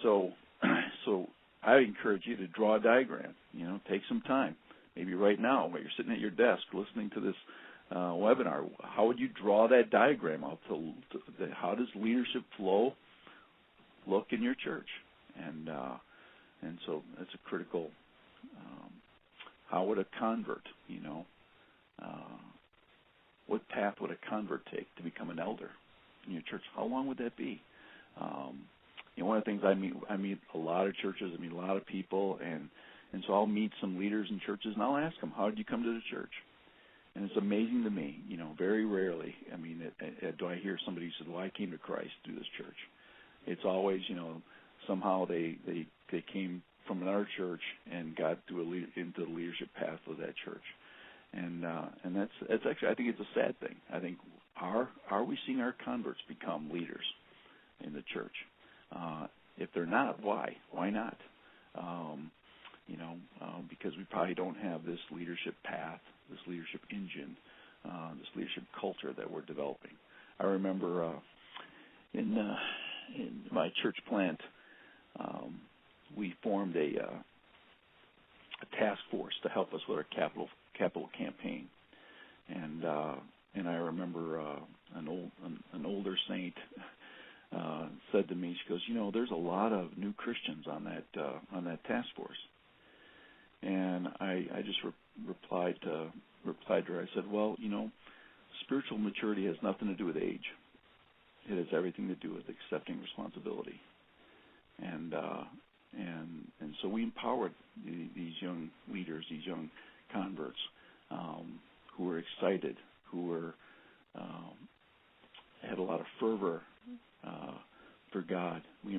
so so I encourage you to draw a diagram. Take some time, maybe right now while you're sitting at your desk listening to this webinar. How would you draw that diagram out? How does leadership flow look in your church? And so that's a critical. How would a convert, what path would a convert take to become an elder in your church? How long would that be? One of the things I meet a lot of churches, I meet a lot of people, and so I'll meet some leaders in churches, and I'll ask them, how did you come to the church? And it's amazing to me, very rarely, do I hear somebody who said, well, I came to Christ through this church. It's always, somehow they came from another church and got into the leadership path of that church. And that's actually, I think it's a sad thing. I think, are we seeing our converts become leaders in the church? If they're not, why? Why not? Because we probably don't have this leadership path, this leadership engine, this leadership culture that we're developing. I remember in my church plant, we formed a task force to help us with our capital campaign, and I remember an older saint said to me, she goes, there's a lot of new Christians on that task force, and I just replied to her. I said, well, spiritual maturity has nothing to do with age. It has everything to do with accepting responsibility, and so we empowered these young leaders, these young converts, who were excited, who had a lot of fervor for God. We